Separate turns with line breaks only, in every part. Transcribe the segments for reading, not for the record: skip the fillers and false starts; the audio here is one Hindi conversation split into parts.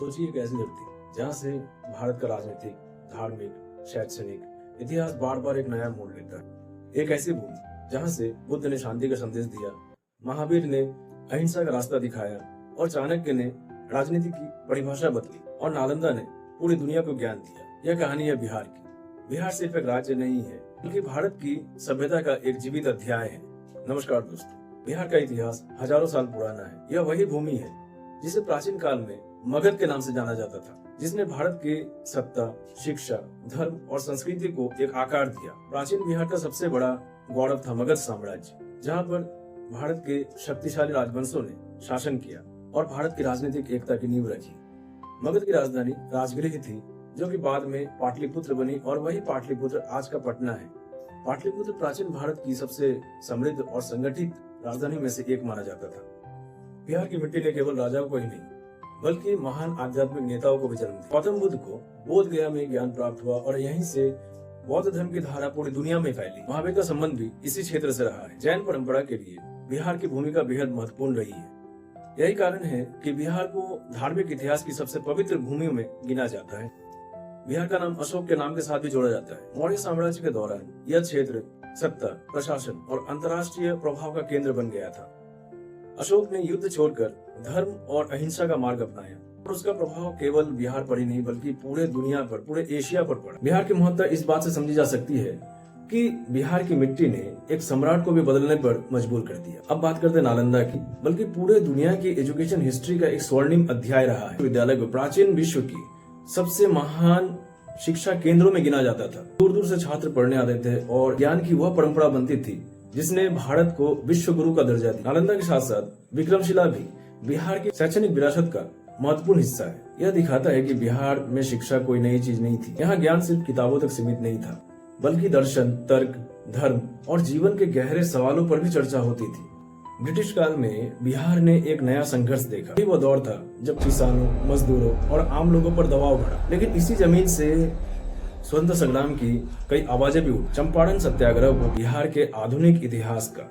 सोचिए एक ऐसी धरती जहाँ से भारत का राजनीतिक, धार्मिक, शैक्षणिक इतिहास बार बार एक नया मोड़ लेता है। एक ऐसी भूमि जहाँ से बुद्ध ने शांति का संदेश दिया, महावीर ने अहिंसा का रास्ता दिखाया और चाणक्य ने राजनीति की परिभाषा बदली और नालंदा ने पूरी दुनिया को ज्ञान दिया। यह कहानी है बिहार की। बिहार सिर्फ एक राज्य नहीं है बल्कि भारत की सभ्यता का एक जीवित अध्याय है। नमस्कार दोस्तों, बिहार का इतिहास हजारों साल पुराना है। यह वही भूमि है जिसे प्राचीन काल में मगध के नाम से जाना जाता था, जिसने भारत के सत्ता, शिक्षा, धर्म और संस्कृति को एक आकार दिया। प्राचीन बिहार का सबसे बड़ा गौरव था मगध साम्राज्य, जहाँ पर भारत के शक्तिशाली राजवंशों ने शासन किया और भारत की राजनीतिक एकता की नींव रखी। मगध की राजधानी राजगृह थी, जो कि बाद में पाटलिपुत्र बनी और वही पाटलिपुत्र आज का पटना है। पाटलिपुत्र प्राचीन भारत की सबसे समृद्ध और संगठित राजधानी में से एक माना जाता था। बिहार की मिट्टी ने केवल राजाओं को ही नहीं बल्कि महान आध्यात्मिक नेताओं को भी जन्म दिया। गौतम बुद्ध को बोध गया में ज्ञान प्राप्त हुआ और यहीं से बौद्ध धर्म की धारा पूरी दुनिया में फैली। महावीर का संबंध भी इसी क्षेत्र से रहा है। जैन परंपरा के लिए बिहार की भूमिका बेहद महत्वपूर्ण रही है। यही कारण है कि बिहार को धार्मिक इतिहास की सबसे पवित्र भूमियों में गिना जाता है। बिहार का नाम अशोक के नाम के साथ भी जोड़ा जाता है। मौर्य साम्राज्य के दौरान यह क्षेत्र सत्ता, प्रशासन और अंतर्राष्ट्रीय प्रभाव का केंद्र बन गया था। अशोक ने युद्ध छोड़कर धर्म और अहिंसा का मार्ग अपनाया और उसका प्रभाव केवल बिहार पर ही नहीं बल्कि पूरे दुनिया पर, पूरे एशिया पर पड़ा। बिहार की महत्ता इस बात से समझी जा सकती है कि बिहार की मिट्टी ने एक सम्राट को भी बदलने पर मजबूर कर दिया। अब बात करते हैं नालंदा की, बल्कि पूरे दुनिया की एजुकेशन हिस्ट्री का एक स्वर्णिम अध्याय रहा है। विद्यालय को प्राचीन विश्व की सबसे महान शिक्षा केंद्रों में गिना जाता था। दूर दूर से छात्र पढ़ने आते थे और ज्ञान की वह परंपरा बनती थी जिसने भारत को विश्व गुरु का दर्जा दिया। नालंदा के साथ साथ विक्रमशिला भी बिहार की शैक्षणिक विरासत का महत्वपूर्ण हिस्सा है। यह दिखाता है कि बिहार में शिक्षा कोई नई चीज नहीं थी। यहाँ ज्ञान सिर्फ किताबों तक सीमित नहीं था बल्कि दर्शन, तर्क, धर्म और जीवन के गहरे सवालों पर भी चर्चा होती थी। ब्रिटिश काल में बिहार ने एक नया संघर्ष देखा। ये वो दौर था जब किसानों, मजदूरों और आम लोगों पर दबाव बढ़ा। लेकिन इसी जमीन से स्वतंत्रता संग्राम की कई आवाजें भी उठी। चंपारण सत्याग्रह को बिहार के आधुनिक इतिहास का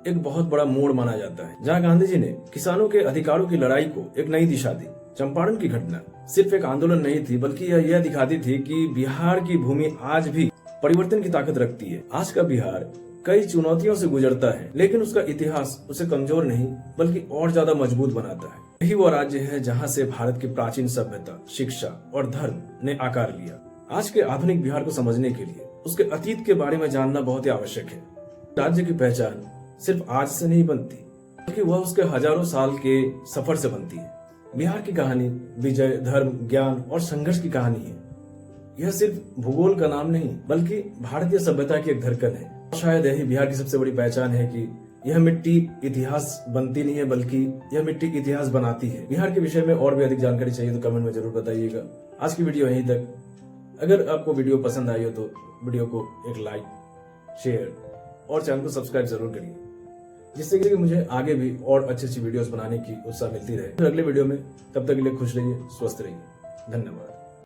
एक बहुत बड़ा मोड़ माना जाता है, जहां गांधी जी ने किसानों के अधिकारों की लड़ाई को एक नई दिशा दी। चंपारण की घटना सिर्फ एक आंदोलन नहीं थी बल्कि यह दिखाती थी कि बिहार की भूमि आज भी परिवर्तन की ताकत रखती है। आज का बिहार कई चुनौतियों से गुजरता है, लेकिन उसका इतिहास उसे कमजोर नहीं बल्कि और ज्यादा मजबूत बनाता है। यही वो राज्य है जहाँ से भारत की प्राचीन सभ्यता, शिक्षा और धर्म ने आकार लिया। आज के आधुनिक बिहार को समझने के लिए उसके अतीत के बारे में जानना बहुत ही आवश्यक है। राज्य की पहचान सिर्फ आज से नहीं बनती बल्कि वह उसके हजारों साल के सफर से बनती है। बिहार की कहानी विजय, धर्म, ज्ञान और संघर्ष की कहानी है। यह सिर्फ भूगोल का नाम नहीं बल्कि भारतीय सभ्यता की एक धड़कन है। शायद यही बिहार की सबसे बड़ी पहचान है कि यह मिट्टी इतिहास बनती नहीं है बल्कि यह मिट्टी इतिहास बनाती है। बिहार के विषय में और भी अधिक जानकारी चाहिए तो कमेंट में जरूर बताइएगा। आज की वीडियो यहीं तक। अगर आपको वीडियो पसंद आई हो तो वीडियो को एक लाइक, शेयर और चैनल को सब्सक्राइब जरूर करिए, जिससे कि मुझे आगे भी और अच्छी वीडियोस बनाने की उत्साह मिलती रहे। अगले वीडियो में तब तक के लिए खुश रहिए, स्वस्थ रहिए। धन्यवाद।